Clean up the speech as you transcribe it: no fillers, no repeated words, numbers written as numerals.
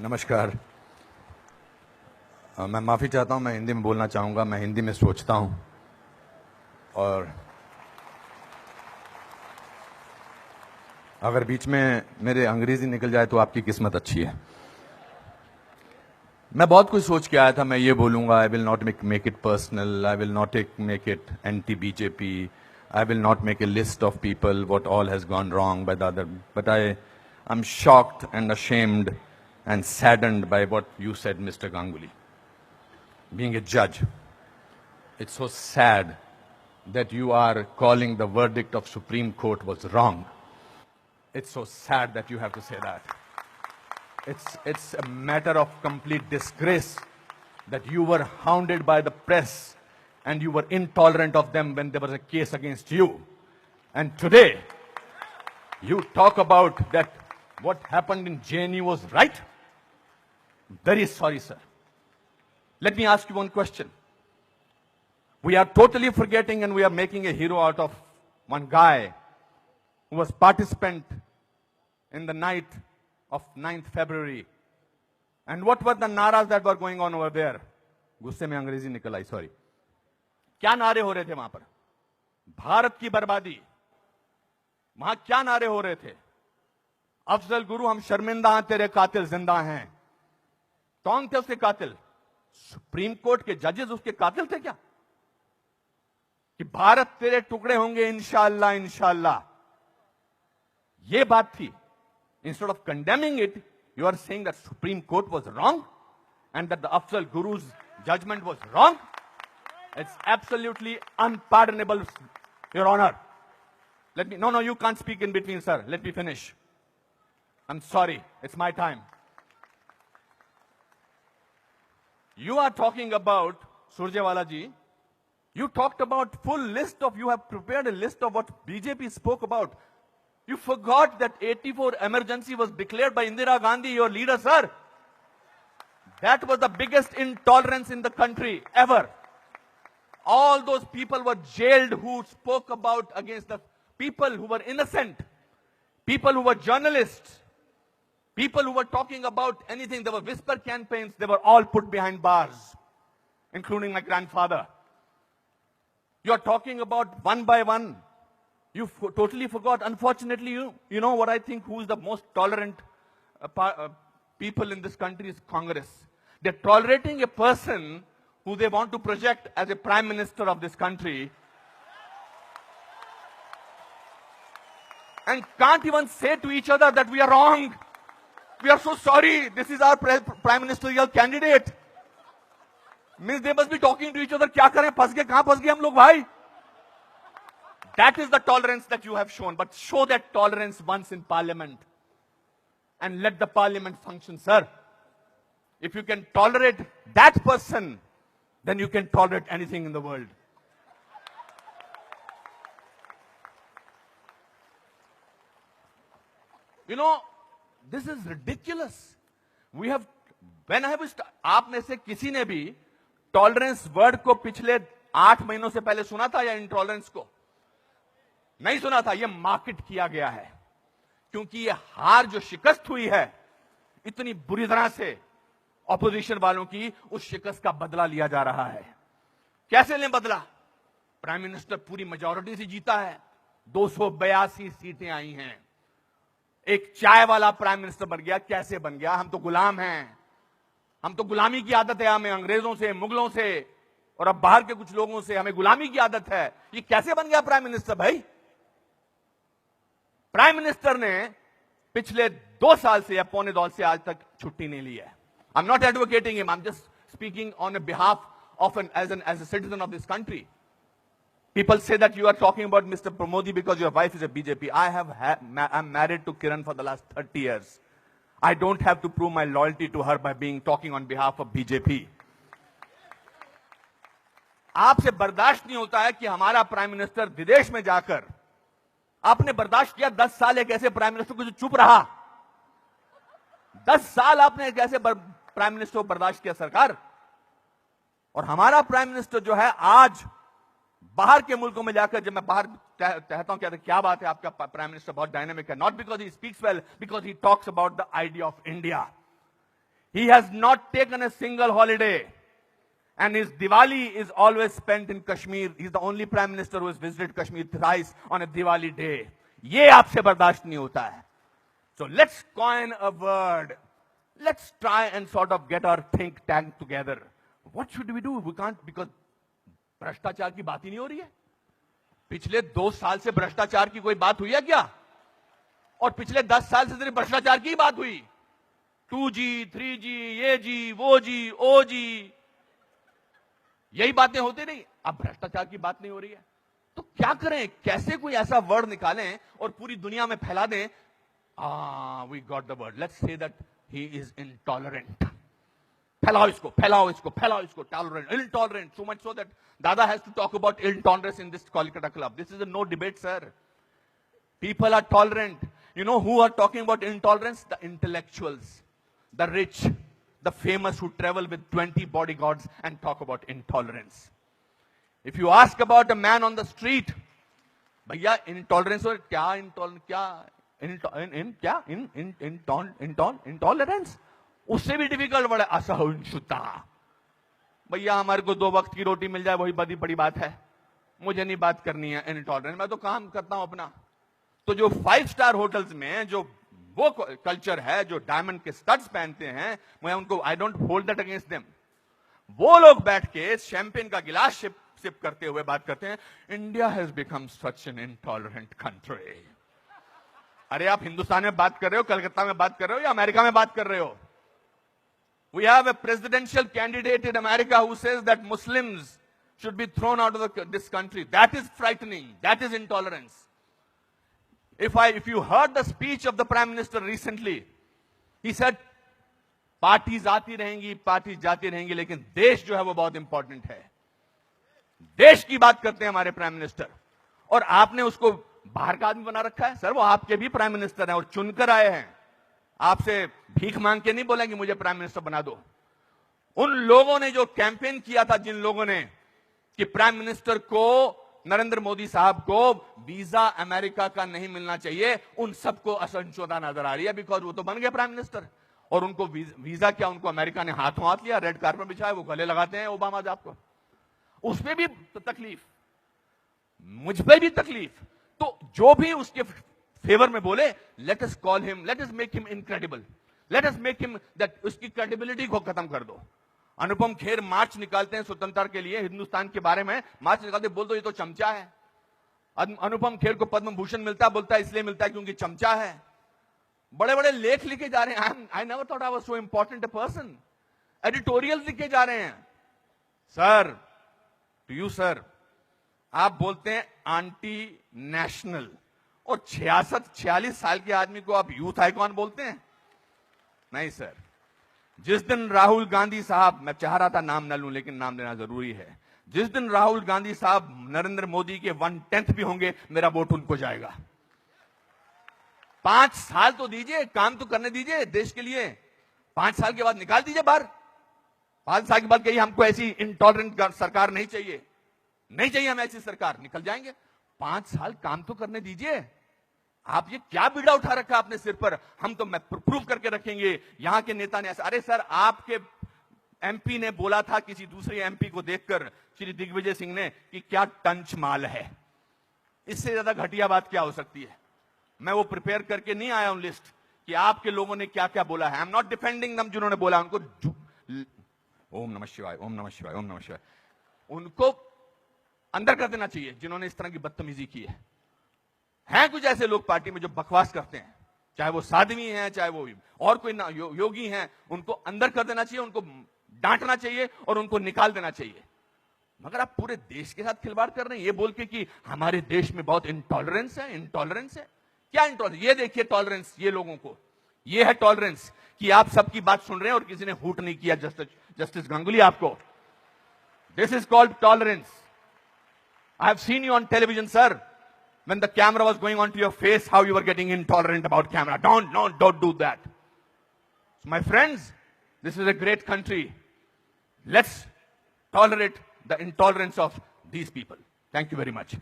नमस्कार। मैं माफ़ी चाहता हूं, मैं हिंदी में बोलना चाहूँगा। मैं हिंदी में सोचता हूं और अगर बीच में मेरे अंग्रेजी निकल जाए तो आपकी किस्मत अच्छी है। मैं बहुत कुछ सोच के आया था। मैं ये बोलूँगा, I will not make it personal, I will not make it anti BJP, I will not make a list of people what all has gone wrong by the other, but I am shocked and ashamed and saddened by what you said, Mr. Ganguly. Being a judge, it's so sad that you are calling the verdict of Supreme Court was wrong. It's so sad that you have to say that. It's a matter of complete disgrace that you were hounded by the press and you were intolerant of them when there was a case against you. And today, you talk about that what happened in JNU was right. Very sorry, sir. Let me ask you one question. We are totally forgetting and we are making a hero out of one guy who was participant in the night of 9th February. And what were the naras that were going on over there? गुस्से में अंग्रेजी निकल आई, sorry. क्या नारे हो रहे थे वहां पर? भारत की बर्बादी। वहां क्या नारे हो रहे थे? अफजल गुरु, हम शर्मिंदा हैं, तेरे कातिल जिंदा हैं। कौन थे उसके कातिल? सुप्रीम कोर्ट के जजेस उसके कातिल थे क्या? कि भारत तेरे टुकड़े होंगे इंशाअल्लाह इंशाअल्लाह, ये बात थी। Instead of condemning it, you are saying that Supreme Court was wrong and that the Afzal Guru's judgment was wrong. It's absolutely unpardonable, your honour. Let me, no, you can't speak in between, sir. Let me finish. I'm sorry, it's my time. You are talking about, Surjewala ji, you talked about full list of, you have prepared a list of what BJP spoke about. You forgot that 84 emergency was declared by Indira Gandhi, your leader, sir. That was the biggest intolerance in the country ever. All those people were jailed who spoke about against the people who were innocent, people who were journalists, people who were talking about anything. There were whisper campaigns. They were all put behind bars, including my grandfather. You are talking about one by one. You totally forgot. Unfortunately, you know what I think, who is the most tolerant people in this country is Congress. They're tolerating a person who they want to project as a prime minister of this country and can't even say to each other that we are wrong. We are so sorry. This is our prime ministerial candidate. Means they must be talking to each other. क्या करें? फंस गए, कहां फंस गए हम लोग भाई? That is the tolerance that you have shown. But show that tolerance once in parliament and let the parliament function, sir. If you can tolerate that person, then you can tolerate anything in the world. You know, this is ridiculous. We have, when I was, आप में से किसी ने भी tolerance word को पिछले 8 महीनों से पहले सुना था या इंटॉलरेंस को? नहीं सुना था। ये मार्केट किया गया है क्योंकि ये हार जो शिकस्त हुई है इतनी बुरी तरह से ऑपोजिशन वालों की, उस शिकस्त का बदला लिया जा रहा है। कैसे लें बदला? प्राइम मिनिस्टर पूरी मेजॉरिटी से जीता है, 282 सीटें आई हैं। एक चाय वाला प्राइम मिनिस्टर बन गया। कैसे बन गया? हम तो गुलाम हैं, हम तो गुलामी की आदत है, हमें अंग्रेजों से, मुगलों से और अब बाहर के कुछ लोगों से हमें गुलामी की आदत है। ये कैसे बन गया प्राइम मिनिस्टर भाई? प्राइम मिनिस्टर ने पिछले 2 साल से या पौने 2 से आज तक छुट्टी नहीं ली है। I am not advocating him, I am just speaking on behalf of as a citizen of this country. People say that you are talking about Mr. Pramodi because your wife is a BJP. I'm married to Kiran for the last 30 years. I don't have to prove my loyalty to her by talking on behalf of BJP. आपसे बर्दाश्त नहीं होता है कि हमारा prime minister विदेश में जाकर, आपने बर्दाश्त किया 10 साल एक ऐसे प्राइम मिनिस्टर को जो चुप रहा। 10 साल आपने एक ऐसे प्राइम मिनिस्टर को बर्दाश्त किया सरकार। और हमारा प्राइम मिनिस्टर जो है आज बाहर के मुल्कों में जाकर, जब मैं बाहर कहता हूं क्या बात है आपका प्राइम मिनिस्टर बहुत डायनामिक है, not because he speaks well, because he talks about the idea of India. He has not taken a single holiday. And his Diwali is always spent in Kashmir. He's the only prime minister who has visited Kashmir thrice on a Diwali day. ये आपसे बर्दाश्त नहीं होता है. So let's coin a word. Let's try and sort of get our think tank together. What should we do? We can't, because भ्रष्टाचार की बात ही नहीं हो रही है. पिछले 2 साल से भ्रष्टाचार की कोई बात हुई है क्या? और पिछले 10 साल से सिर्फ भ्रष्टाचार की बात हुई. 2G, 3G, ये जी, वो जी, ओ जी, यही बातें होती नहीं. अब भ्रष्टाचार की बात नहीं हो रही है. तो क्या करें? कैसे कोई ऐसा वर्ड निकालें और पूरी दुनिया में फैला दें? We got the word. Let's say that he is intolerant. फैलाओ इसको, फैलाओ इसको, फैलाओ इसको. Tolerant, intolerant. So much so that Dada has to talk about intolerance in this Kolkata club. This is a no debate, sir. People are tolerant. You know who are talking about intolerance? The intellectuals, the rich, the famous who travel with 20 bodyguards and talk about intolerance. If you ask about a man on the street, भैया intolerance और क्या intolerance उससे भी difficult word है असहिष्णुता. भैया हमारे को 2 वक्त की रोटी मिल जाए वही बड़ी बात है. मुझे नहीं बात करनी है इनटॉलरेंस. मैं तो काम करता हूं अपना. तो जो 5 स्टार होटल्स में जो वो कल्चर है, जो डायमंड के स्टड्स पहनते हैं, मैं उनको I don't hold that against them. वो लोग बैठ के शैंपेन का गिलास सिप करते हुए बात करते हैं, India has become such an intolerant country. अरे आप हिंदुस्तान में बात कर रहे हो, कलकत्ता में बात कर रहे हो या अमेरिका में बात कर रहे हो? We have a presidential candidate in America who says that Muslims should be thrown out of this country. That is frightening. That is intolerance. If you heard the speech of the Prime Minister recently, he said, parties आती रहेंगी, parties जाती रहेंगी, लेकिन देश जो है वो बहुत इंपॉर्टेंट है. देश की बात करते हैं हमारे प्राइम मिनिस्टर. और आपने उसको बाहर का आदमी बना रखा है. सर वो आपके भी प्राइम मिनिस्टर हैं और चुनकर आए हैं. आपसे भीख मांग के नहीं बोलेंगे मुझे प्राइम मिनिस्टर बना दो. उन लोगों ने जो कैंपेन किया था, जिन लोगों ने कि प्राइम मिनिस्टर को, नरेंद्र मोदी साहब को वीजा अमेरिका का नहीं मिलना चाहिए, उन सबको असहिष्णुता नजर आ रही है. बिकॉज वो तो बन गए प्राइम मिनिस्टर और उनको वीजा क्या, उनको अमेरिका ने हाथों हाथ लिया, रेड कार्पेट बिछाया, वो गले लगाते हैं ओबामा साहब को. उस पर भी तो तकलीफ, मुझ पर भी तकलीफ. तो जो भी उसके फेवर में बोले, let us call him, let us make him incredible, let us make him that, उसकी क्रेडिबिलिटी को खत्म कर दो. अनुपम खेर मार्च निकालते हैं स्वतंत्रता के लिए, हिंदुस्तान के बारे में मार्च निकालते, बोल दो ये तो चमचा है. अनुपम खेर को पद्म भूषण मिलता, बोलता है इसलिए मिलता है क्योंकि चमचा है. बड़े बड़े लेख लिखे जा रहे हैं. I never thought I was so important a person. Editorial लिखे जा रहे हैं. सर, टू यू सर, आप बोलते हैं एंटी नेशनल, और 46 साल के आदमी को आप यूथ आइकॉन बोलते हैं? नहीं सर. जिस दिन राहुल गांधी साहब, मैं चाह रहा था नाम न लूं लेकिन नाम लेना जरूरी है, जिस दिन राहुल गांधी साहब नरेंद्र मोदी के 1/10 भी होंगे, मेरा वोट उनको जाएगा. 5 साल तो दीजिए, काम तो करने दीजिए देश के लिए. 5 साल के बाद निकाल दीजिए बाहर. 5 साल के बाद कहिए हमको ऐसी इंटॉलरेंट सरकार नहीं चाहिए, नहीं चाहिए हमें ऐसी सरकार, निकल जाएंगे. 5 साल काम तो करने दीजिए. आप ये क्या बीड़ा उठा रखा अपने सिर पर, हम तो मैं प्रूव करके रखेंगे, यहां के नेता ने ऐसा. अरे सर, आपके एमपी ने बोला था किसी दूसरे एमपी को देखकर, श्री दिग्विजय सिंह ने, कि क्या टंच माल है. इससे ज्यादा घटिया बात क्या हो सकती है. मैं वो प्रिपेयर करके नहीं आया हूं लिस्ट कि आपके लोगों ने क्या क्या बोला है. आई एम नॉट डिफेंडिंग दम. जिन्होंने बोला उनको ओम नमः शिवाय, ओम नमः शिवाय, ओम नमः शिवाय, उनको अंदर कर देना चाहिए जिन्होंने इस तरह की बदतमीजी की है. हैं कुछ ऐसे लोग पार्टी में जो बकवास करते हैं, चाहे वो साध्वी हैं, चाहे वो और कोई योगी हैं, उनको अंदर कर देना चाहिए, उनको डांटना चाहिए और उनको निकाल देना चाहिए. मगर आप पूरे देश के साथ खिलवाड़ कर रहे हैं ये बोल के कि हमारे देश में बहुत इंटॉलरेंस है. इंटॉलरेंस है क्या? इंटॉलरेंस ये देखिए, टॉलरेंस ये लोगों को, ये है टॉलरेंस कि आप सबकी बात सुन रहे हैं और किसी ने हूट नहीं किया. जस्टिस गांगुली आपको, this is called tolerance. I have seen you on television, sir, when the camera was going on to your face, how you were getting intolerant about camera. Don't do that. So my friends, this is a great country. Let's tolerate the intolerance of these people. Thank you very much.